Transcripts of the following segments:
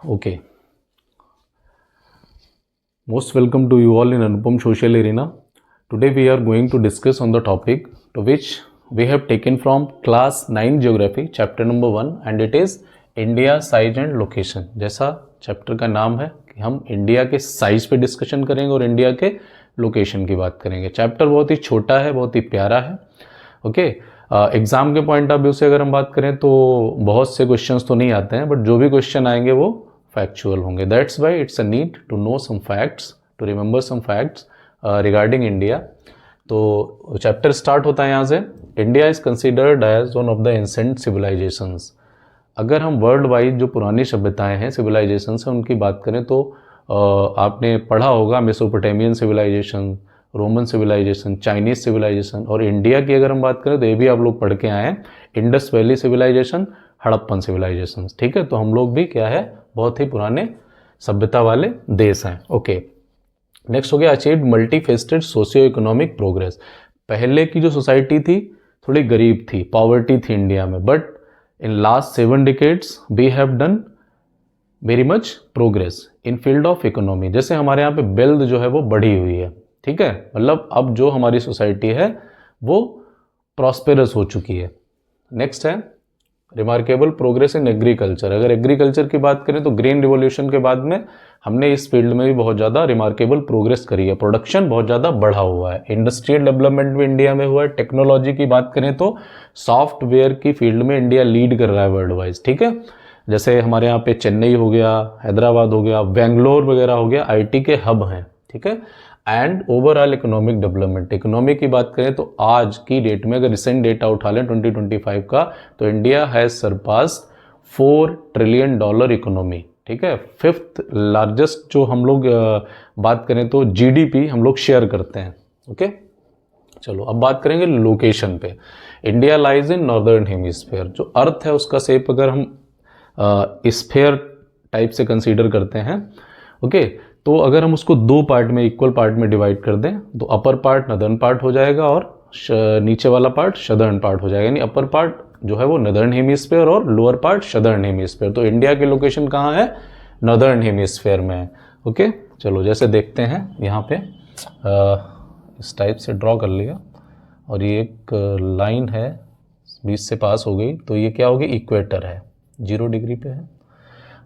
Okay. Most welcome to you all in Anupam Social Arena. Today we are going to discuss on the topic to which we have taken from class 9 geography chapter number 1 and it is India size and location. जैसा chapter का नाम है कि हम India के size पे discussion करेंगे और इंडिया के लोकेशन की बात करेंगे. चैप्टर बहुत ही छोटा है, बहुत ही प्यारा है. ओके. एग्जाम के पॉइंट ऑफ व्यू से अगर हम बात करें तो बहुत से क्वेश्चंस तो नहीं आते हैं, बट जो भी क्वेश्चन आएंगे वो फैक्चुअल होंगे. That's why it's a need to know some facts, to remember some facts regarding India. तो चैप्टर स्टार्ट होता है यहाँ से. India is considered as one of the ancient civilizations. अगर हम वर्ल्ड वाइड जो पुरानी सभ्यताएं हैं, सिविलाइजेशंस हैं, उनकी बात करें तो आपने पढ़ा होगा Mesopotamian civilization, Roman civilization, Chinese civilization, और इंडिया की अगर हम बात करें तो ये भी आप लोग पढ़ के आए हैं, Indus valley civilization, Harappan civilization. ठीक है, तो हम लोग भी क्या है, बहुत ही पुराने सभ्यता वाले देश हैं. ओके. नेक्स्ट हो गया अचीव्ड मल्टीफेस्टेड सोशियो इकोनॉमिक प्रोग्रेस. पहले की जो सोसाइटी थी थोड़ी गरीब थी, पॉवर्टी थी इंडिया में, but in last 7 decades we have done very much progress in field of economy. जैसे हमारे यहाँ पे वेल्थ जो है वो बढ़ी हुई है. ठीक है, मतलब अब जो हमारी सोसाइटी है वो प्रॉस्पेरस हो चुकी है. नेक्स्ट है रिमार्केबल प्रोग्रेस इन एग्रीकल्चर. अगर एग्रीकल्चर की बात करें तो ग्रीन रिवॉल्यूशन के बाद में हमने इस फील्ड में भी बहुत ज़्यादा रिमार्केबल प्रोग्रेस करी है. प्रोडक्शन बहुत ज़्यादा बढ़ा हुआ है. इंडस्ट्रियल डेवलपमेंट भी इंडिया में हुआ है. टेक्नोलॉजी की बात करें तो सॉफ्टवेयर की फील्ड में इंडिया लीड कर रहा है वर्ल्ड वाइज. ठीक है, जैसे हमारे यहाँ पे चेन्नई हो गया, हैदराबाद हो गया, बेंगलोर वगैरह हो गया, IT के हब हैं. ठीक है. And overall economic development, economy की बात करें तो आज की डेट में अगर रिसेंट डेटा उठा लें 2025 का, तो India has surpassed $4 trillion economy. ठीक है, 5th लार्जेस्ट जो हम लोग बात करें तो GDP हम लोग शेयर करते हैं. ओके. चलो अब बात करेंगे लोकेशन पे. India lies in northern hemisphere. जो अर्थ है उसका शेप अगर हम स्फीयर टाइप से कंसीडर करते हैं, ओके, तो अगर हम उसको 2 पार्ट में, इक्वल पार्ट में डिवाइड कर दें तो अपर पार्ट नदर्न पार्ट हो जाएगा और नीचे वाला पार्ट सदर्न पार्ट हो जाएगा. यानी अपर पार्ट जो है वो नदर्न हेमिस्फीयर और लोअर पार्ट सदर्न हेमिस्फीयर. तो इंडिया की लोकेशन कहाँ है? नॉर्दर्न हेमिस्फीयर में है. ओके. चलो जैसे देखते हैं यहाँ पे इस टाइप से ड्रॉ कर लिया और ये एक लाइन है बीच से पास हो गई, तो ये क्या होगी? इक्वेटर है, 0 डिग्री पे है.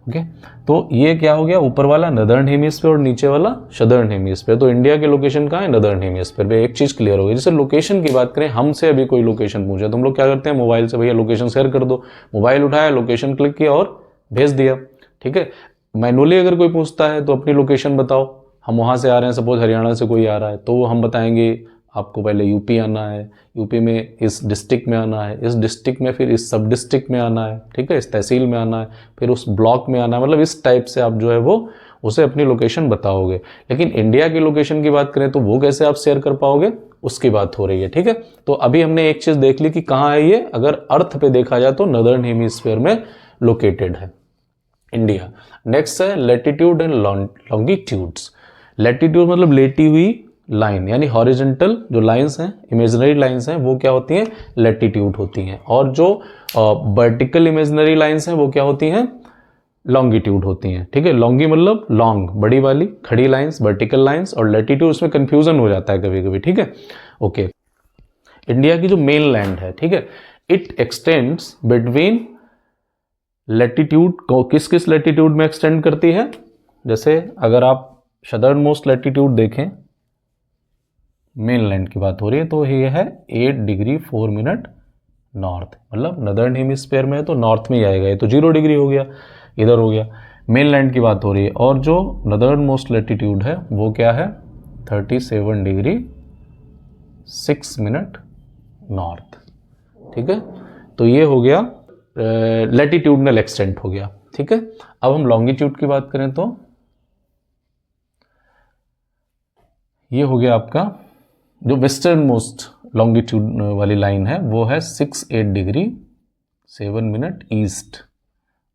ओके. तो ये क्या हो गया? ऊपर वाला नदर्न हेमिस्फीयर और नीचे वाला सदर्न हेमिस्फीयर. तो इंडिया की लोकेशन कहाँ है? नदर्न हेमिस्फीयर पे. एक चीज़ क्लियर हो गई. जैसे लोकेशन की बात करें, हमसे अभी कोई लोकेशन पूछे तो हम लोग क्या करते हैं? मोबाइल से भैया लोकेशन शेयर कर दो. मोबाइल उठाया, लोकेशन क्लिक किया और भेज दिया. ठीक है. मैनुअली अगर कोई पूछता है तो अपनी लोकेशन बताओ, हम वहाँ से आ रहे हैं, सपोज हरियाणा से कोई आ रहा है, तो हम बताएंगे आपको पहले यूपी आना है, यूपी में इस डिस्ट्रिक्ट में आना है, इस डिस्ट्रिक्ट में फिर इस सब डिस्ट्रिक्ट में आना है. ठीक है, इस तहसील में आना है, फिर उस ब्लॉक में आना है. मतलब इस टाइप से आप जो है वो उसे अपनी लोकेशन बताओगे. लेकिन इंडिया की लोकेशन की बात करें तो वो कैसे आप शेयर कर पाओगे, उसकी बात हो रही है. ठीक है. तो अभी हमने एक चीज़ देख ली कि कहाँ है ये. अगर अर्थ पे देखा जाए तो नदर्न हेमिस्फीयर में लोकेटेड है इंडिया. नेक्स्ट है लैटिट्यूड एंड लॉन्गिट्यूड्स. लैटिट्यूड मतलब लेटी हुई लाइन, यानी हॉरिजेंटल जो लाइंस हैं, इमेजिनरी लाइंस हैं, वो क्या होती हैं? लैटिट्यूड होती हैं. और जो वर्टिकल इमेजिनरी लाइंस हैं वो क्या होती हैं? लॉन्गिट्यूड होती हैं. ठीक है. लॉन्गी मतलब लॉन्ग, बड़ी वाली खड़ी लाइंस, वर्टिकल लाइंस, और लैटिट्यूड उसमें कंफ्यूजन हो जाता है कभी कभी. ठीक है. ओके. इंडिया की जो मेन लैंड है, ठीक है, इट एक्सटेंड्स बिटवीन लैटिट्यूड को किस किस लैटिट्यूड में एक्सटेंड करती है? जैसे अगर आप सदर्न मोस्ट लैटिट्यूड देखें, मेन लैंड की बात हो रही है, तो ये है 8 डिग्री 4 मिनट नॉर्थ. मतलब नदर्न हेमिस्फीयर में है तो नॉर्थ में ही आएगा. ये तो 0 डिग्री हो गया, इधर हो गया. मेन लैंड की बात हो रही है. और जो नदर्न मोस्ट लैटिट्यूड है वो क्या है? 37 डिग्री 6 मिनट नॉर्थ. ठीक है. तो ये हो गया लैटिट्यूडनल एक्सटेंट हो गया. ठीक है. अब हम लॉन्गिट्यूड की बात करें तो ये हो गया आपका जो वेस्टर्न मोस्ट लॉन्गिट्यूड वाली लाइन है वो है 68 डिग्री 7 मिनट ईस्ट.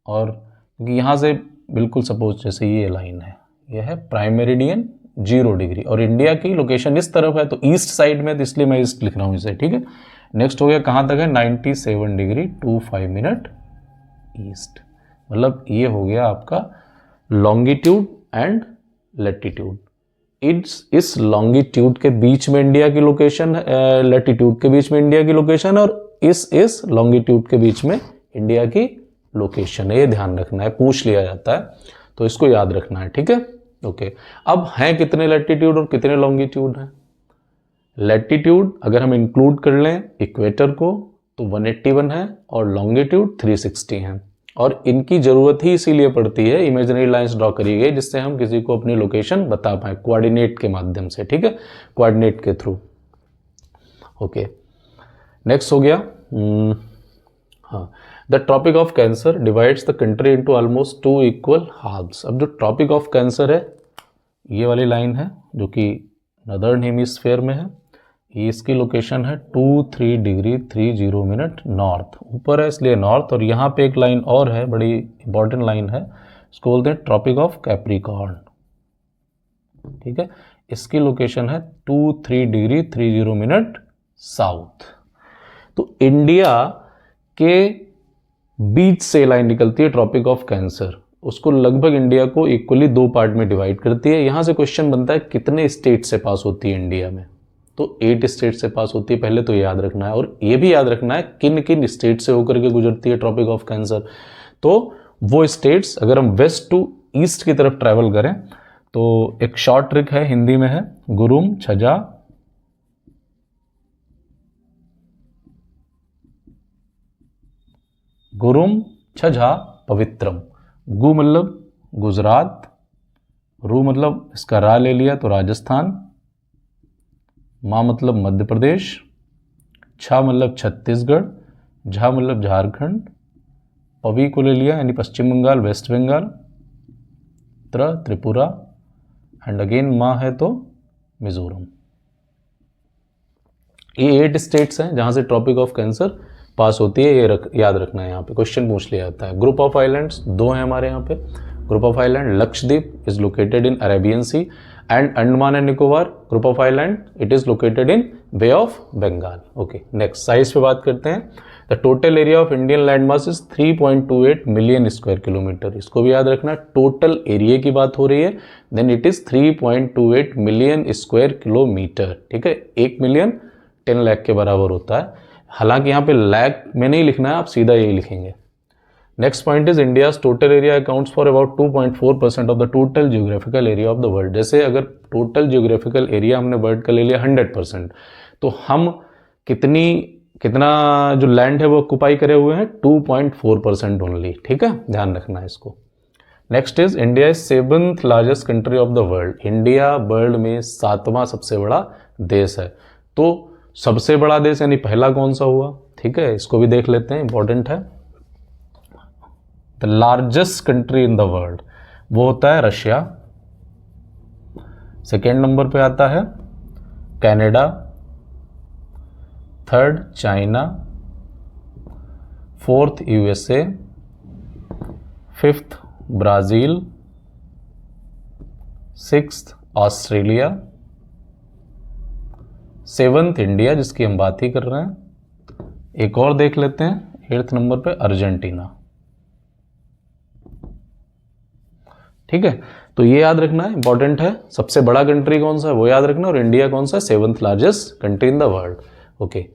और क्योंकि यहाँ से बिल्कुल सपोज जैसे ये लाइन है, ये है प्राइम मेरिडियन 0 डिग्री, और इंडिया की लोकेशन इस तरफ है तो ईस्ट साइड में, तो इसलिए मैं ईस्ट लिख रहा हूँ इसे. ठीक है. नेक्स्ट हो गया कहाँ तक है? 97 डिग्री 25 मिनट ईस्ट. मतलब ये हो गया आपका लॉन्गिट्यूड एंड लैटिट्यूड। इस लॉन्गिट्यूड के बीच में इंडिया की लोकेशन है, लैटिट्यूड के बीच में इंडिया की लोकेशन है, और इस लॉन्गिट्यूड के बीच में इंडिया की लोकेशन है। ये ध्यान रखना है, पूछ लिया जाता है तो इसको याद रखना है, ठीक है। ओके, अब हैं कितने लैटिट्यूड और कितने लॉन्गिट्यूड हैं? लैटिट्यूड अगर हम इंक्लूड कर लें इक्वेटर को तो 181 है, और लॉन्गिट्यूड 360 है। और इनकी जरूरत ही इसीलिए पड़ती है, इमेजिनरी लाइंस ड्रॉ करी गई जिससे हम किसी को अपनी लोकेशन बता पाए कोऑर्डिनेट के माध्यम से, ठीक है, कोऑर्डिनेट के थ्रू। ओके, नेक्स्ट हो गया हाँ, the tropic of cancer divides the country into almost 2 equal halves. अब जो ट्रॉपिक ऑफ कैंसर है ये वाली लाइन है जो कि नदर्न हेमिस्फेयर में है, ये इसकी लोकेशन है 23 डिग्री 30 मिनट नॉर्थ, ऊपर है इसलिए नॉर्थ। और यहाँ पे एक लाइन और है, बड़ी इंपॉर्टेंट लाइन है, इसको बोलते हैं ट्रॉपिक ऑफ कैप्रिकॉर्न, ठीक है। इसकी लोकेशन है 23 डिग्री 30 मिनट साउथ। तो इंडिया के बीच से लाइन निकलती है ट्रॉपिक ऑफ कैंसर, उसको लगभग इंडिया को इक्वली 2 पार्ट में डिवाइड करती है। यहाँ से क्वेश्चन बनता है कितने स्टेट से पास होती है इंडिया में, तो 8 स्टेट से पास होती है, पहले तो याद रखना है। और ये भी याद रखना है किन किन स्टेट से होकर के गुजरती है ट्रॉपिक ऑफ कैंसर। तो वो स्टेट्स अगर हम वेस्ट टू ईस्ट की तरफ ट्रैवल करें तो एक शॉर्ट ट्रिक है, हिंदी में है गुरुम छजा गुरुम छझा पवित्रम। गु मतलब गुजरात, रू मतलब इसका रा ले लिया तो राजस्थान, मा मतलब मध्य प्रदेश, छा मतलब छत्तीसगढ़, झा मतलब झारखंड, पवी को ले लिया यानी Paschim Bengal West Bengal, Tripura, and again मा है तो मिजोरम। ये 8 स्टेट्स हैं जहां से ट्रॉपिक ऑफ कैंसर पास होती है, ये याद रखना है। यहाँ पे क्वेश्चन पूछ लिया जाता है। ग्रुप ऑफ आइलैंड्स 2 हैं हमारे यहाँ पे। Group of island Lakshadweep is located in Arabian sea, and Andaman and Nicobar group of island it is located in bay of Bengal. Okay, next size पे बात करते हैं। The total area of Indian land mass is 3.28 million square kilometre. इसको भी याद रखना, total area की बात हो रही है, then it is 3.28 million square kilometre, ठीक है। 1 मिलियन 10 लाख के बराबर होता है। हालांकि यहाँ पे लाख में नहीं लिखना है, आप सीधा यही लिखेंगे। Next point is India total area accounts for about 2.4% of the total geographical area of the world. जैसे अगर टोटल जियोग्राफिकल एरिया हमने वर्ल्ड का ले लिया 100%, तो हम कितना जो लैंड है वो ऑक्युपाई करे हुए हैं 2.4% ओनली, ठीक है, ध्यान रखना है इसको। Next is India is 7th largest country of the world. India world में 7वां सबसे बड़ा देश है। तो सबसे बड़ा देश यानी पहला कौन सा हुआ, ठीक है, इसको भी देख लेते हैं, इंपॉर्टेंट है। The largest country in the world वो होता है रशिया। सेकेंड नंबर पे आता है Canada, third China, fourth USA, fifth Brazil, sixth Australia, 7th India जिसकी हम बात ही कर रहे हैं। एक और देख लेते हैं 8th नंबर पे अर्जेंटीना, ठीक है। तो ये याद रखना है, इंपॉर्टेंट है। सबसे बड़ा कंट्री कौन सा है वो याद रखना, और इंडिया कौन सा है 7th largest country in the world. Okay,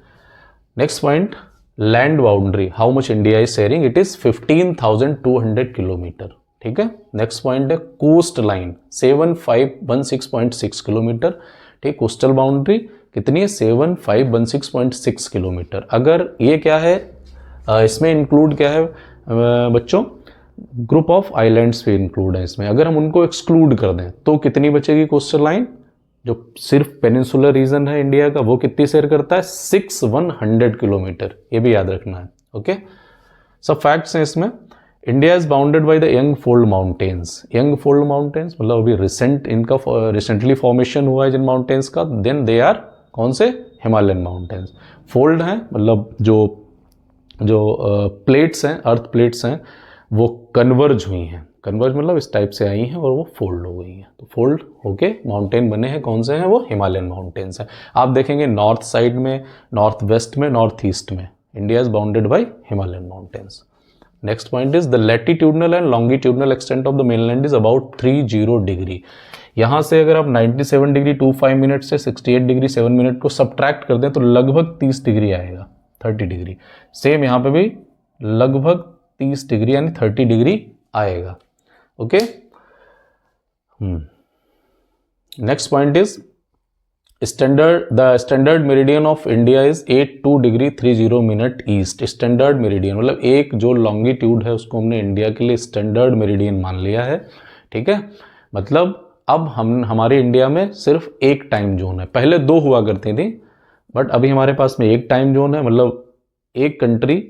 next point land boundary, how much India is sharing, it is 15,200 kilometre, ठीक है। नेक्स्ट पॉइंट है कोस्ट लाइन 7516.6 किलोमीटर, ठीक। कोस्टल बाउंड्री कितनी है 7516.6 किलोमीटर। अगर ये क्या है इसमें इंक्लूड क्या है बच्चों, ग्रुप ऑफ आइलैंड्स भी इंक्लूड है इसमें। अगर हम उनको एक्सक्लूड कर दें तो कितनी बचेगी कोस्टल लाइन, जो सिर्फ पेनिनसुलर रीजन है इंडिया का वो कितनी शेयर करता है 6100 किलोमीटर, ये भी याद रखना है। ओके, सब फैक्ट्स हैं इसमें। India is bounded by the young fold mountains. Young fold mountains मतलब अभी रिसेंटली फॉर्मेशन हुआ है जिन माउंटेन्स का, देन दे आर कौन से हिमालयन माउंटेन्स। फोल्ड हैं मतलब जो प्लेट्स हैं, अर्थ प्लेट्स हैं, वो कन्वर्ज हुई हैं। कन्वर्ज मतलब इस टाइप से आई हैं और वो फोल्ड हो गई हैं, तो फोल्ड होके माउंटेन बने हैं। कौन से हैं वो, हिमालयन माउंटेन्स हैं। आप देखेंगे नॉर्थ साइड में, नॉर्थ वेस्ट में, नॉर्थ ईस्ट में India is bounded by Himalayan mountains. Next point is the latitudinal and longitudinal extent of the mainland is about 30 degree. यहाँ से अगर आप 97 डिग्री 25 मिनट से 68 डिग्री 7 मिनट को सब्ट्रैक्ट कर दें तो लगभग 30 डिग्री आएगा, 30 डिग्री। सेम यहाँ पे भी लगभग 30 डिग्री यानी 30 डिग्री आएगा। Okay, next point is the standard meridian of India is 82 degree 30 minute east. Standard meridian मतलब एक जो लॉन्गिट्यूड है उसको हमने इंडिया के लिए स्टैंडर्ड मेरिडियन मान लिया है। ठीक है, मतलब अब हमारे इंडिया में सिर्फ एक टाइम जोन है, पहले दो हुआ करती थी बट अभी हमारे पास में एक टाइम जोन है, मतलब एक कंट्री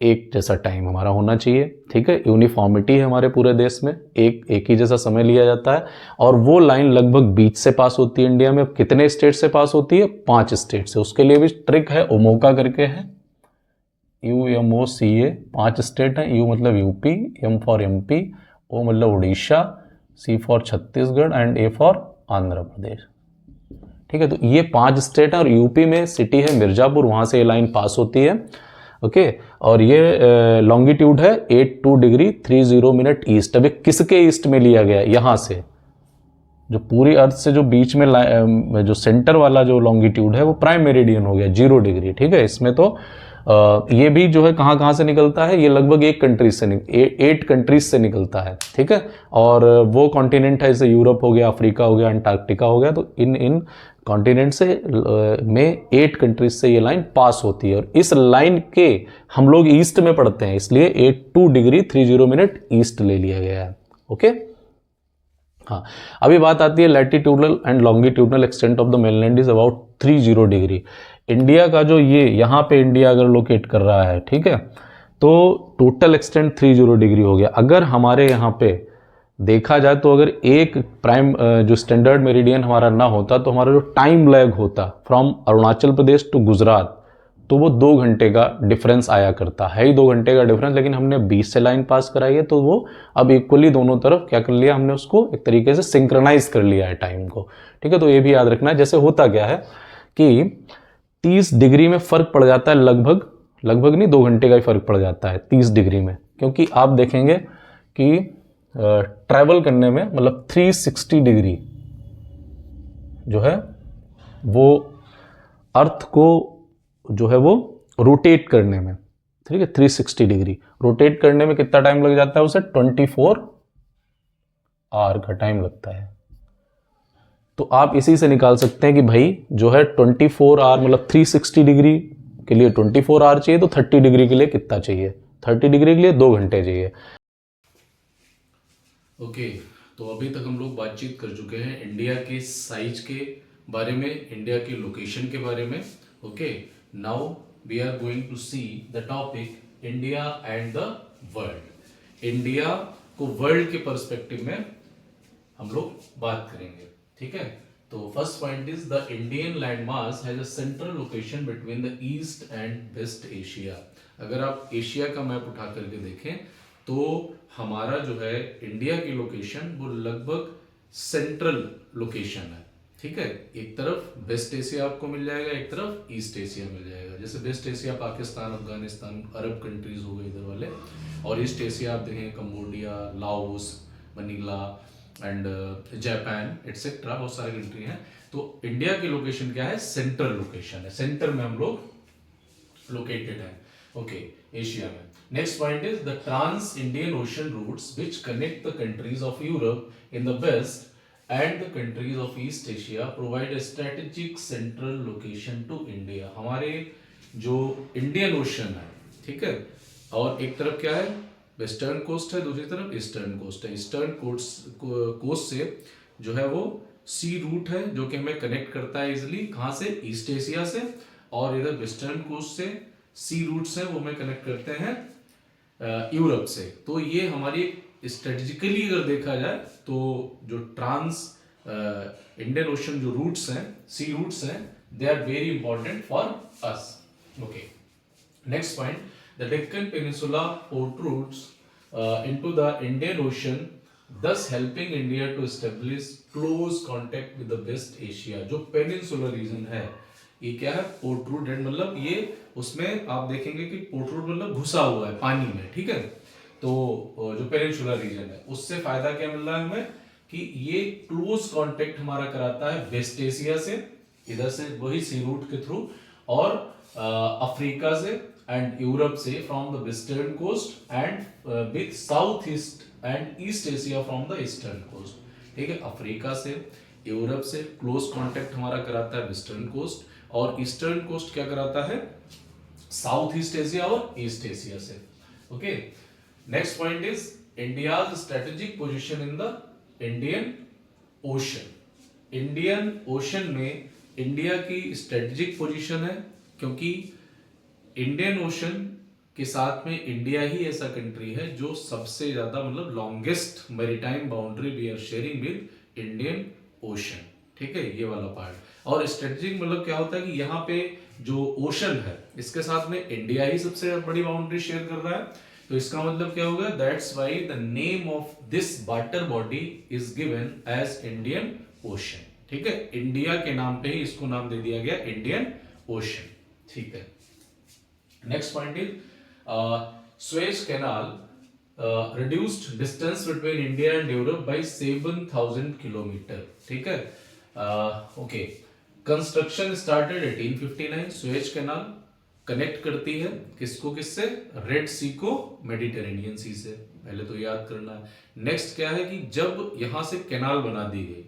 एक जैसा टाइम हमारा होना चाहिए। ठीक है, यूनिफॉर्मिटी है हमारे पूरे देश में, एक ही जैसा समय लिया जाता है और वो लाइन लगभग बीच से पास होती है इंडिया में। कितने स्टेट से पास होती है? 5 स्टेट से। उसके लिए भी ट्रिक है, ओमोका करके है, UMOCA, 5 स्टेट हैं। यू मतलब UP, M for MP, O मतलब Orissa, C for Chhattisgarh and A for Andhra Pradesh. ठीक है, तो ये 5 स्टेट हैं और यूपी में सिटी है मिर्जापुर, वहां से ये लाइन पास होती है। ओके, और ये लॉन्गिट्यूड है 82 डिग्री 30 मिनट ईस्ट। अभी किसके ईस्ट में लिया गया? यहां से जो पूरी अर्थ से जो बीच में जो सेंटर वाला जो लॉन्गिट्यूड है वो प्राइम मेरिडियन हो गया 0 डिग्री। ठीक है, इसमें तो ये भी जो है कहाँ से निकलता है? ये लगभग 8 कंट्रीज से निकलता है। ठीक है, और वो कॉन्टिनेंट है जैसे यूरोप हो गया, अफ्रीका हो गया, अंटार्कटिका हो गया, तो इन कॉन्टिनेंट से में 8 कंट्रीज से ये लाइन पास होती है और इस लाइन के हम लोग ईस्ट में पढ़ते हैं, इसलिए 82 डिग्री 30 मिनट ईस्ट ले लिया गया है। ओके, हाँ, अभी बात आती है latitudinal and longitudinal extent of the mainland is about 30 degree. India का जो ये यहाँ पे इंडिया अगर लोकेट कर रहा है, ठीक है, तो टोटल एक्सटेंट 30 डिग्री हो गया। अगर हमारे यहाँ पे देखा जाए तो अगर एक प्राइम जो स्टैंडर्ड मेरिडियन हमारा ना होता तो हमारा जो टाइम लैग होता फ्रॉम अरुणाचल प्रदेश टू गुजरात, तो वो 2 घंटे का डिफरेंस आया करता है ही 2 घंटे का डिफरेंस, लेकिन हमने 20 से लाइन पास कराई है तो वो अब इक्वली दोनों तरफ क्या कर लिया हमने, उसको एक तरीके से सिंक्रोनाइज कर लिया है टाइम को। ठीक है, तो ये भी याद रखना है। जैसे होता क्या है कि 30 डिग्री में फर्क पड़ जाता है, लगभग नहीं 2 घंटे का ही फर्क पड़ जाता है 30 डिग्री में, क्योंकि आप देखेंगे कि ट्रैवल करने में मतलब 360 डिग्री जो है वो अर्थ को जो है वो रोटेट करने में, ठीक है, 360 डिग्री रोटेट करने में कितना टाइम लग जाता है उसे? 24 आवर का टाइम लगता है। तो आप इसी से निकाल सकते हैं कि भाई जो है 24 आवर मतलब 360 डिग्री के लिए 24 आवर चाहिए, तो 30 डिग्री के लिए कितना चाहिए? 30 डिग्री के लिए 2 घंटे चाहिए। ओके, तो अभी तक हम लोग बातचीत कर चुके हैं इंडिया के साइज के बारे में, इंडिया के लोकेशन के बारे में। Okay, now we are going to see the topic India and the world. India को वर्ल्ड के पर्सपेक्टिव में हम लोग बात करेंगे। ठीक है, तो first point is the Indian land mass has a central location between the east and west Asia. अगर आप एशिया का मैप उठा करके देखें तो हमारा जो है इंडिया की लोकेशन वो लगभग सेंट्रल लोकेशन है। ठीक है, एक तरफ वेस्ट एशिया आपको मिल जाएगा, एक तरफ ईस्ट एशिया मिल जाएगा। जैसे west Asia Pakistan, Afghanistan, Arab countries हो गए इधर वाले, और ईस्ट एशिया आप देखें Cambodia, Laos, Manila and Japan etcetera, बहुत सारे कंट्री हैं। तो इंडिया की लोकेशन क्या है? सेंट्रल लोकेशन है, सेंटर में हम लोग लोकेटेड है। ओके, एशिया में। Next point is the Trans-Indian Ocean routes which connect the countries of Europe in the west and the countries of East Asia provide a strategic central location to India। हमारे जो Indian ocean है, ठीक है, और एक तरफ क्या है? वेस्टर्न कोस्ट है, दूसरी तरफ ईस्टर्न कोस्ट है। ईस्टर्न कोस्ट से जो है वो सी रूट है जो कि हमें कनेक्ट करता है इजिली, कहाँ से? ईस्ट एशिया से। और इधर वेस्टर्न कोस्ट से सी रूट्स हैं वो हमें कनेक्ट करते हैं यूरोप से। तो ये हमारी स्ट्रेटेजिकली अगर देखा जाए तो जो ट्रांस इंडियन ओशन जो रूट्स हैं, सी रूट्स हैं, they are very important for us. Okay, next point, the Deccan peninsula protrudes into the Indian Ocean, thus helping India to establish close contact with the West Asia। जो peninsular reason है ये क्या है? पोर्ट्रूडेड, मतलब ये उसमें आप देखेंगे कि पोर्ट्रूड मतलब घुसा हुआ है पानी में। ठीक है, तो जो पेनिनसुलर रीजन है उससे फायदा क्या मिल रहा है हमें कि ये क्लोज कांटेक्ट हमारा कराता है वेस्ट एशिया से, इधर से वही सी रूट के थ्रू, और अफ्रीका से एंड यूरोप से from the western coast and with south east and east Asia from the eastern coast. ठीक है, अफ्रीका से यूरोप से क्लोज कांटेक्ट हमारा कराता है वेस्टर्न कोस्ट, और ईस्टर्न कोस्ट क्या कराता है साउथ ईस्ट एशिया और ईस्ट एशिया से। Okay, next point is India strategic position in the Indian ocean. Indian ocean में इंडिया की स्ट्रेटेजिक पोजीशन है, क्योंकि इंडियन ओशन के साथ में इंडिया ही ऐसा कंट्री है जो सबसे ज्यादा मतलब longest maritime boundary we are sharing with Indian ocean. ठीक है, ये वाला पार्ट। और स्ट्रेटेजिक मतलब क्या होता है कि यहाँ पे जो ओशन है इसके साथ में इंडिया ही सबसे बड़ी बाउंड्री शेयर कर रहा है, तो इसका मतलब क्या होगा, that's why the name of this water body is given as Indian ocean. ठीक है, इंडिया के नाम पे ही इसको नाम दे दिया गया इंडियन ओशन। ठीक है, next point is Suez canal reduced distance between India and Europe by 7,000 kilometre. ठीक है, okay, construction started 1859। Suez canal connect करती है किसको किससे, रेड सी को मेडिटेरेनियन सी से, पहले तो याद करना है। नेक्स्ट क्या है कि जब यहां से कैनाल बना दी गई,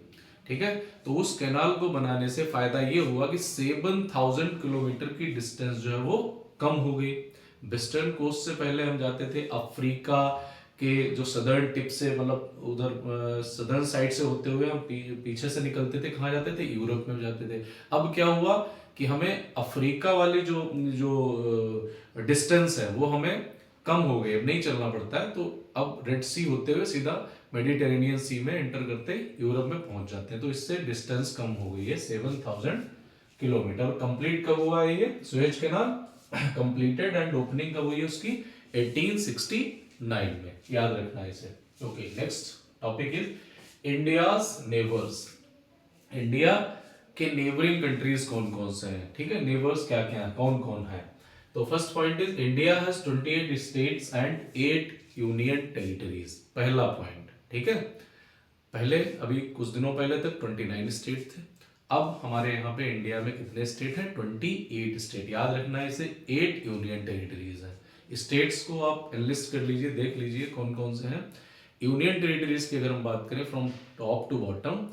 ठीक है, तो उस कैनाल को बनाने से फायदा ये हुआ कि 7,000 किलोमीटर की डिस्टेंस जो है वो कम हो गई। वेस्टर्न कोस्ट से पहले हम जाते थे अफ्रीका के जो सदर्न टिप से, मतलब उधर सदर्न साइड से होते हुए हम पीछे से निकलते थे, कहाँ जाते थे, यूरोप में जाते थे। अब क्या हुआ कि हमें अफ्रीका वाली जो जो डिस्टेंस है वो हमें कम हो गई, अब नहीं चलना पड़ता है, तो अब रेड सी होते हुए सीधा मेडिटेरेनियन सी में एंटर करते यूरोप में पहुंच जाते हैं, तो इससे डिस्टेंस कम हो गई है 7,000 किलोमीटर। कंप्लीट कब हुआ है ये Suez canal, completed and opening कब हुई है उसकी, 1869 में, याद रखना है इसे। Okay, next topic is India's neighbours. India के नेबरिंग कंट्रीज कौन कौन से हैं, ठीक है, नेबर्स क्या क्या है, कौन कौन है। तो first point is India has 28 states and 8 union territories, पहला पॉइंट। ठीक है, पहले अभी कुछ दिनों पहले तक 29 स्टेट थे, अब हमारे यहाँ पे इंडिया में कितने स्टेट हैं, 28 स्टेट, याद रखना है इसे, 8 यूनियन टेरिटरीज हैं। स्टेट्स को आप एनलिस्ट कर लीजिए, देख लीजिए कौन कौन से हैं। यूनियन टेरिटरीज की अगर हम बात करें from top to bottom,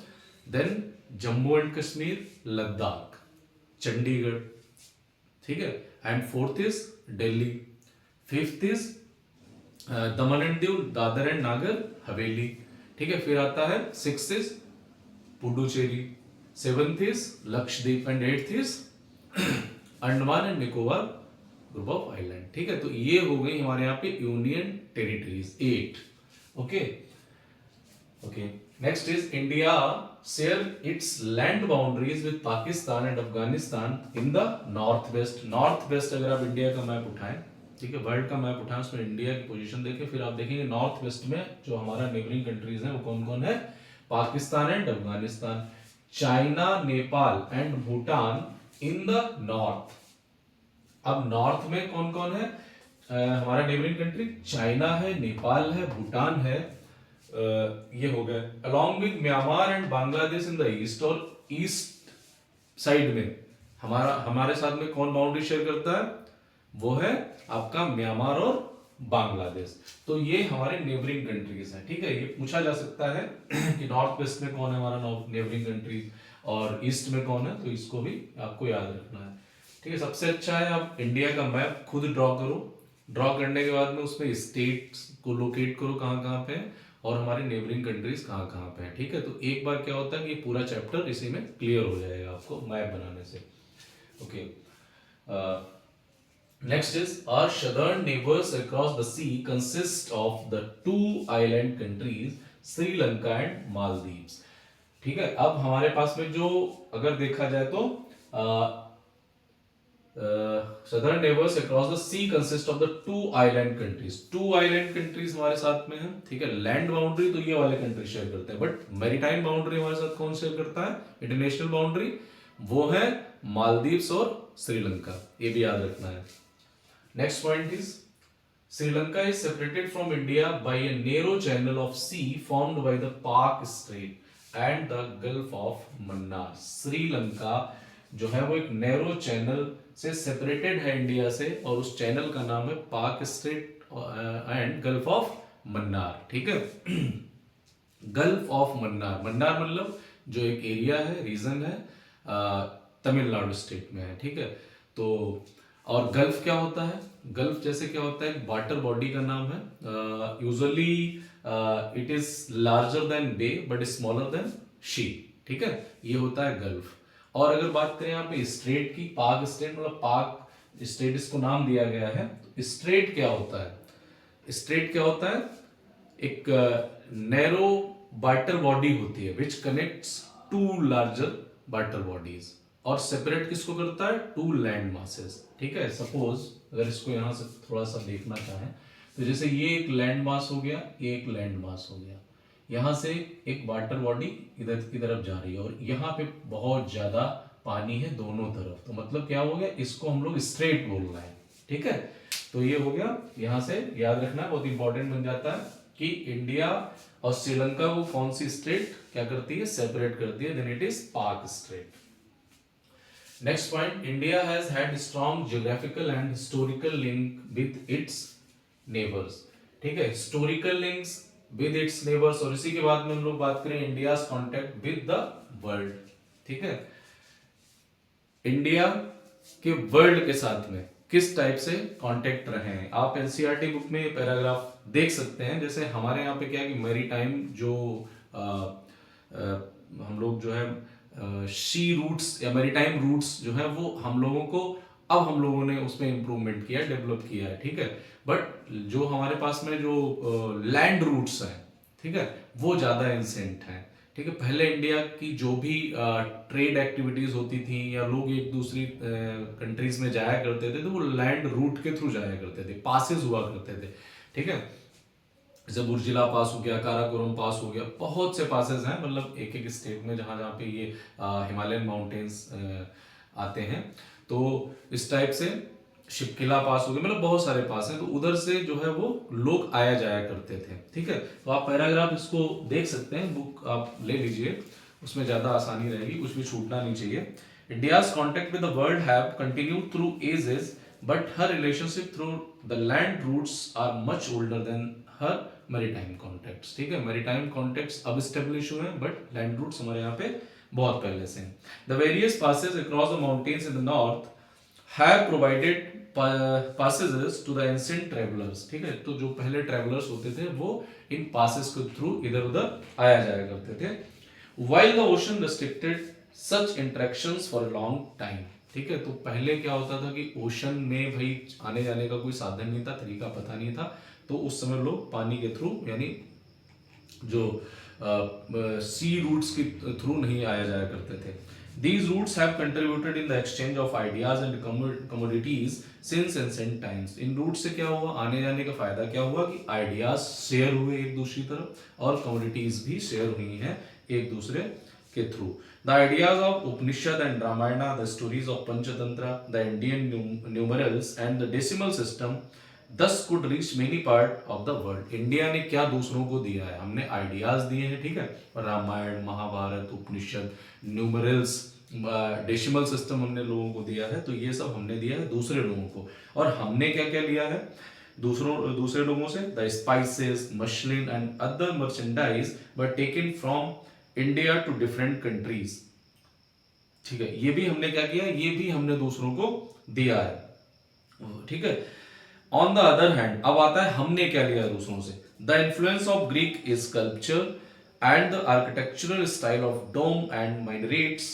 then Jammu and Kashmir, Ladakh, Chandigarh, ठीक है, and fourth is Delhi, fifth is Daman and Diu, Dadra and Nagar Haveli, ठीक है, फिर आता है sixth is Puducherry, seventh is Lakshadweep and eighth is Andaman and Nicobar group of island. ठीक है, तो ये हो गई हमारे यहाँ पे union territories 8। Okay okay, next is India share its land boundaries with Pakistan and Afghanistan in the north west. North west अगर आप इंडिया का मैप उठाएं, ठीक है, वर्ल्ड का मैप उठाएं, उसमें इंडिया की पोजीशन देखें, फिर आप देखेंगे नॉर्थ वेस्ट में जो हमारा नेबरिंग कंट्रीज हैं वो कौन कौन है, Pakistan and Afghanistan, China, Nepal and Bhutan in the north. अब नॉर्थ में कौन कौन है हमारा नेबरिंग कंट्री, चाइना है, नेपाल है, भूटान है, ये हो गए, along with Myanmar and Bangladesh in the east. और ईस्ट साइड में हमारे साथ में कौन बाउंड्री शेयर करता है, वो है आपका म्यांमार और बांग्लादेश। तो ये हमारे नेबरिंग कंट्रीज हैं। ठीक है, ये पूछा जा सकता है कि नॉर्थ वेस्ट में कौन है हमारा नेबरिंग कंट्रीज और ईस्ट में कौन है, तो इसको भी आपको याद रखना है। ठीक है, सबसे अच्छा है आप इंडिया का मैप खुद ड्रॉ करो, ड्रॉ करने के बाद में उसमें स्टेट्स को लोकेट करो कहाँ कहाँ पे है और हमारे नेबरिंग कंट्रीज कहाँ कहाँ पे है। ठीक है, तो एक बार क्या होता है कि ये पूरा चैप्टर इसी में क्लियर हो जाएगा आपको मैप बनाने से। Okay, next is our southern neighbours across the sea consist of the 2 island countries Sri Lanka and Maldives. ठीक है, अब हमारे पास में जो अगर देखा जाए तो southern neighbours across the sea consist of the 2 island countries. 2 island countries हमारे साथ में है। ठीक है, लैंड बाउंड्री तो ये वाले कंट्री शेयर करते हैं, बट मैरीटाइम बाउंड्री हमारे साथ कौन शेयर करता है, इंटरनेशनल बाउंड्री, वो है मालदीव्स और श्रीलंका, ये भी याद रखना है। Next point is Sri Lanka is separated from India by a narrow channel of sea formed by the Pak Strait and the Gulf of Mannar. Sri Lanka जो है वो एक नैरो चैनल से सेपरेटेड है इंडिया से, और उस चैनल का नाम है पाक straight and gulf of Mannar. ठीक है, गल्फ ऑफ मन्नार, मन्नार मतलब जो एक एरिया है, रीजन है, तमिलनाडु स्टेट में है। ठीक है, तो और गल्फ क्या होता है? गल्फ जैसे क्या होता है, वाटर बॉडी का नाम है। Usually it is larger than bay but smaller than sea. ठीक है, ये होता है गल्फ। और अगर बात करें यहाँ पे स्ट्रेट की, पाक स्ट्रेट मतलब पाक स्ट्रेट इसको नाम दिया गया है। तो स्ट्रेट क्या होता है? स्ट्रेट क्या होता है? एक नैरो वाटर बॉडी होती है which connects to larger water bodies, और सेपरेट किसको करता है? Two land masses. ठीक है, सपोज अगर इसको यहां से थोड़ा सा देखना चाहें तो जैसे ये एक लैंड मास हो गया, ये एक लैंड मास हो गया, यहां से एक वाटर बॉडी इधर की तरफ जा रही है और यहाँ पे बहुत ज्यादा पानी है दोनों तरफ, तो मतलब क्या हो गया, इसको हम लोग स्ट्रेट बोल रहे हैं। ठीक है, तो ये हो गया। यहां से याद रखना बहुत इंपॉर्टेंट बन जाता है कि इंडिया और श्रीलंका को कौन सी स्ट्रेट क्या करती है? सेपरेट करती है, देन इट इज पाक straight. Next point, India has had strong geographical and historical link with its neighbours. ठीक है, historical links with its neighbours, और इसी के बाद में हम लोग बात करें India's contact with the world. ठीक है, इंडिया के वर्ल्ड के साथ में किस टाइप से कांटेक्ट रहे हैं। आप एनसीईआरटी बुक में पैराग्राफ देख सकते हैं। जैसे हमारे यहाँ पे क्या है कि मैरी टाइम जो हम लोग जो है शी रूट्स या मैरीटाइम रूट्स जो है वो हम लोगों को, अब हम लोगों ने उसमें इम्प्रूवमेंट किया है, डेवलप किया है। ठीक है, बट जो हमारे पास में जो लैंड रूट्स हैं, ठीक है, वो ज़्यादा एंसेंट हैं। ठीक है, पहले इंडिया की जो भी ट्रेड एक्टिविटीज होती थी या लोग एक दूसरी कंट्रीज में जाया करते थे तो वो लैंड रूट के थ्रू जाया करते थे, पासेस हुआ करते थे। ठीक है, जैसे बुर्जिला पास हो गया, काराकोरम पास हो गया, बहुत से पासेस हैं, मतलब एक एक स्टेट में जहाँ जहाँ पे ये हिमालयन माउंटेन्स आते हैं। तो इस टाइप से शिपकिला पास हो गया, मतलब बहुत सारे पास हैं, तो उधर से जो है वो लोग आया जाया करते थे। ठीक है, तो आप पैराग्राफ इसको देख सकते हैं, बुक आप ले लीजिए, उसमें ज़्यादा आसानी रहेगी, कुछ भी छूटना नहीं चाहिए। India's contact with the world have continued through ages, but her relationship through the land routes are much older than her maritime contacts. ठीक है, मैरीटाइम कॉन्टेक्ट्स अब स्टेब्लिश हुए हैं, बट लैंड रूट्स हमारे यहाँ पे बहुत पहले से हैं। The various passes across the mountains in the north have provided passages to the ancient travelers। ठीक है, तो जो पहले ट्रेवलर्स होते थे वो इन पासेस के थ्रू इधर उधर आया जाया करते थे। while the ocean restricted such interactions for a long time। ठीक है, तो पहले क्या होता था कि ओशन में भाई आने जाने का कोई साधन नहीं था, तरीका पता नहीं था, तो उस समय लोग पानी के थ्रू यानी जो सी रूट्स के थ्रू नहीं आया जाया करते थे। These routes have contributed in the exchange of ideas and commodities since ancient times। In root से क्या हुआ, आने जाने का फायदा क्या हुआ कि आइडियाज शेयर हुए एक दूसरी तरफ और कमोडिटीज भी शेयर हुई हैं एक दूसरे के through. The ideas of Upanishad and Ramayana, the stories of Panchatantra, the Indian numerals and the decimal system this could reach many part of the world. India ने क्या दूसरों को दिया है? हमने आइडियाज दिए हैं। ठीक है, रामायण, महाभारत, उपनिषद, न्यूमरल्स, डेसिमल सिस्टम हमने लोगों को दिया है, तो ये सब हमने दिया है दूसरे लोगों को। और हमने क्या क्या लिया है दूसरे लोगों से? The spices, muslin and other merchandise were taken from India to different countries. ठीक है, ये भी हमने क्या किया, ये भी हमने दूसरों को दिया है। ठीक है, ऑन द अदर हैंड अब आता है हमने क्या लिया दूसरों से। The influence of Greek sculpture and the architectural style of dome and minarets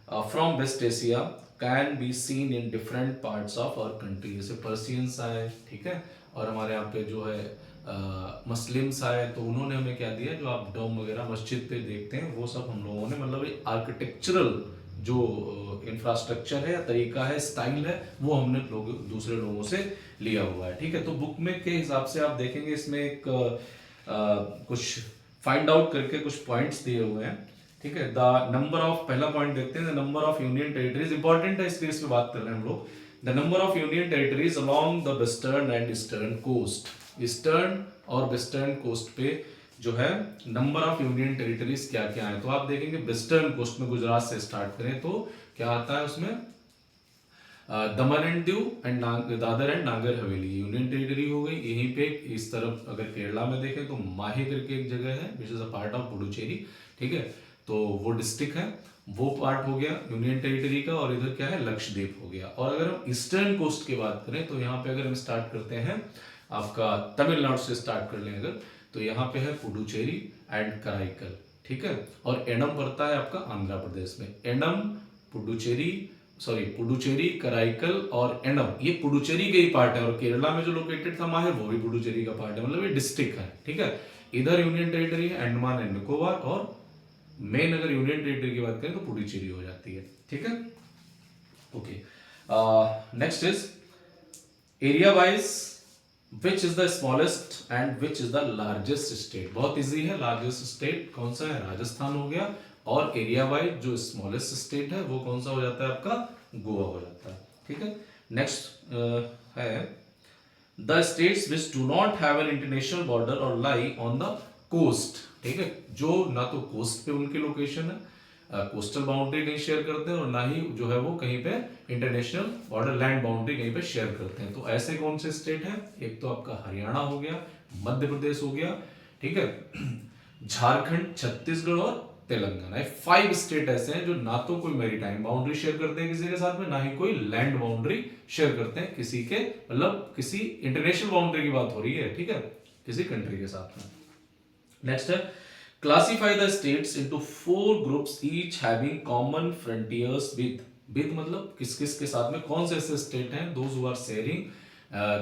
from West Asia can be seen in different parts of our country. जैसे पर्सियंस आए, ठीक है, और हमारे यहाँ पे जो है मुस्लिम्स आए, तो उन्होंने हमें क्या दिया, जो आप डोम वगैरह मस्जिद पे देखते हैं वो सब हम लोगों ने, मतलब आर्किटेक्चरल जो इंफ्रास्ट्रक्चर है, तरीका है, स्टाइल है, वो हमने दूसरे लोगों से लिया हुआ है। ठीक है, तो बुक में के हिसाब से आप देखेंगे इसमें एक कुछ फाइंड आउट करके कुछ पॉइंट्स दिए हुए हैं। ठीक है, द नंबर ऑफ, पहला पॉइंट देखते हैं, the number of union territories. Important है इसलिए इस पे बात कर रहे हैं हम लोग। The number of union territories along the western and eastern coast, eastern और वेस्टर्न कोस्ट पे जो है नंबर ऑफ यूनियन टेरिटरीज क्या क्या है। तो आप देखेंगे वेस्टर्न कोस्ट में गुजरात से स्टार्ट करें तो क्या आता है उसमें, दमन and Diu and Dadar and Nagar Haveli union territory हो गई। यहीं पे इस तरफ अगर केरला में देखें तो माहे करके एक जगह है which is a part of Puducherry, ठीक है, तो वो डिस्ट्रिक्ट है, वो पार्ट हो गया यूनियन टेरिटरी का। और इधर क्या है, लक्षद्वीप हो गया। और अगर हम ईस्टर्न कोस्ट की बात करें तो यहाँ पे अगर हम स्टार्ट करते हैं आपका तमिलनाडु से स्टार्ट कर लें अगर, तो यहाँ पे है पुडुचेरी एंड कराईकल, ठीक है। और एनम पड़ता है आपका आंध्र प्रदेश में। एनम, पुडुचेरी, कराईकल और एनम, ये पुडुचेरी के ही पार्ट है। और केरला में जो लोकेटेड था माहे, वो भी पुडुचेरी का पार्ट है, मतलब ये डिस्ट्रिक्ट है, ठीक है। इधर यूनियन टेरिटरी है अंडमान एंड निकोबार, और मेन अगर यूनियन टेरिटरी की बात करें तो पुडुचेरी हो जाती है, ठीक है। Okay, next is area wise which is the smallest and which is the largest state. बहुत इजी है, लार्जेस्ट स्टेट कौन सा है, राजस्थान हो गया। और एरिया वाइज जो स्मॉलेस्ट स्टेट है वो कौन सा हो जाता है आपका, गोवा हो जाता है, ठीक है। नेक्स्ट है the states which do not have an international border और लाई ऑन द कोस्ट, ठीक है, जो ना तो कोस्ट पे उनकी लोकेशन है, कोस्टल बाउंड्री नहीं शेयर करते हैं, और ना ही जो है वो कहीं पे इंटरनेशनल बॉर्डर लैंड बाउंड्री कहीं पे शेयर करते हैं। तो ऐसे कौन से स्टेट हैं, एक तो आपका हरियाणा हो गया, मध्य प्रदेश हो गया, ठीक है, झारखंड, छत्तीसगढ़ और तेलंगाना। 5 स्टेट ऐसे हैं जो ना तो कोई मैरीटाइम बाउंड्री शेयर करते हैं किसी के साथ में, ना ही कोई लैंड बाउंड्री शेयर करते हैं किसी के, मतलब किसी इंटरनेशनल बाउंड्री की बात हो रही है, ठीक है, किसी कंट्री के साथ में। नेक्स्ट है classify the states into 4 groups each having common frontiers with मतलब किस किस के साथ में, कौन से ऐसे स्टेट हैं those who are sharing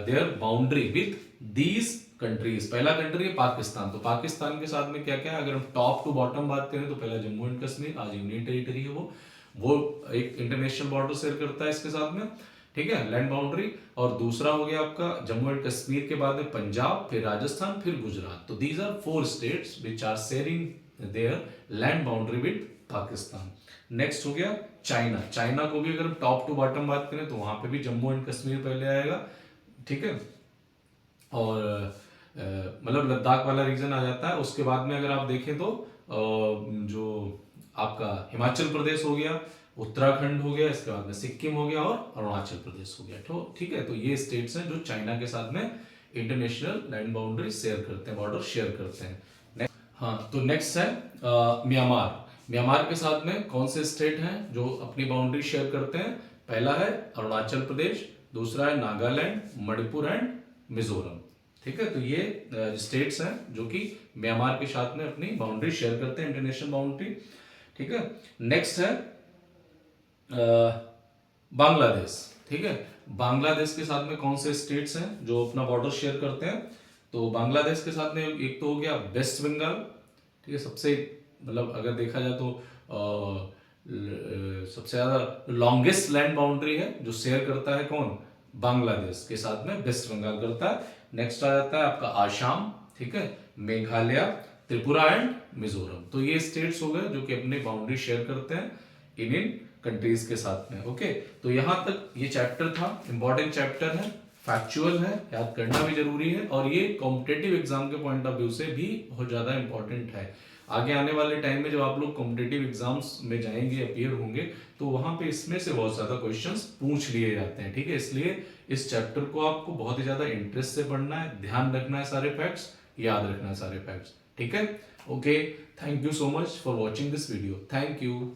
their boundary with these countries. पहला कंट्री है पाकिस्तान, तो पाकिस्तान के साथ में क्या क्या है, अगर हम टॉप टू बॉटम बात करें तो पहला जम्मू एंड कश्मीर, आज यूनियन टेरिटरी है वो एक इंटरनेशनल बॉर्डर शेयर करता है इसके साथ में, ठीक है, लैंड बाउंड्री। और दूसरा हो गया आपका जम्मू एंड कश्मीर के बाद में पंजाब, फिर राजस्थान, फिर गुजरात। तो these are 4 states which are sharing their land boundary with Pakistan. Next हो गया चाइना, चाइना को भी अगर टॉप टू बॉटम बात करें तो वहां पे भी जम्मू एंड कश्मीर पहले आएगा, ठीक है, और मतलब लद्दाख वाला रीजन आ जाता है। उसके बाद में अगर आप देखें तो जो आपका हिमाचल प्रदेश हो गया, उत्तराखंड हो गया, इसके बाद में सिक्किम हो गया और अरुणाचल प्रदेश हो गया, तो ठीक है। तो ये स्टेट्स हैं जो चाइना के साथ में इंटरनेशनल लैंड बाउंड्री शेयर करते हैं, बॉर्डर शेयर करते हैं। हाँ, तो नेक्स्ट है म्यांमार। म्यांमार के साथ में कौन से स्टेट हैं जो अपनी बाउंड्री शेयर करते हैं, पहला है अरुणाचल प्रदेश, दूसरा है नागालैंड, मणिपुर एंड मिजोरम, ठीक है। तो ये स्टेट्स हैं जो कि म्यांमार के साथ में अपनी बाउंड्री शेयर करते हैं, इंटरनेशनल बाउंड्री, ठीक है। नेक्स्ट है बांग्लादेश, ठीक है। बांग्लादेश के साथ में कौन से स्टेट्स हैं जो अपना बॉर्डर शेयर करते हैं, तो बांग्लादेश के साथ में एक तो हो गया वेस्ट बंगाल, ठीक है, सबसे मतलब अगर देखा जाए तो सबसे ज्यादा लॉन्गेस्ट लैंड बाउंड्री है जो शेयर करता है कौन, बांग्लादेश के साथ में वेस्ट बंगाल करता है। नेक्स्ट आ जाता है आपका आसाम, ठीक है, मेघालय, त्रिपुरा एंड मिजोरम। तो ये स्टेट्स हो गए जो कि अपनी बाउंड्री शेयर करते हैं इन कंट्रीज के साथ में, ओके। तो यहां तक ये चैप्टर था, इंपॉर्टेंट चैप्टर है, फैक्चुअल है, याद करना भी जरूरी है, और ये कॉम्पिटेटिव एग्जाम के पॉइंट ऑफ व्यू से भी बहुत ज्यादा इंपॉर्टेंट है। आगे आने वाले टाइम में जब आप लोग कॉम्पिटेटिव एग्जाम्स में जाएंगे, अपीयर होंगे, तो वहां पे इसमें से बहुत ज्यादा क्वेश्चंस पूछ लिए जाते हैं, ठीक है। इसलिए इस चैप्टर को आपको बहुत ही ज्यादा इंटरेस्ट से पढ़ना है, ध्यान रखना है, सारे फैक्ट्स याद रखना है, सारे फैक्ट्स, ठीक है। Okay, thank you so much for watching this video, thank you.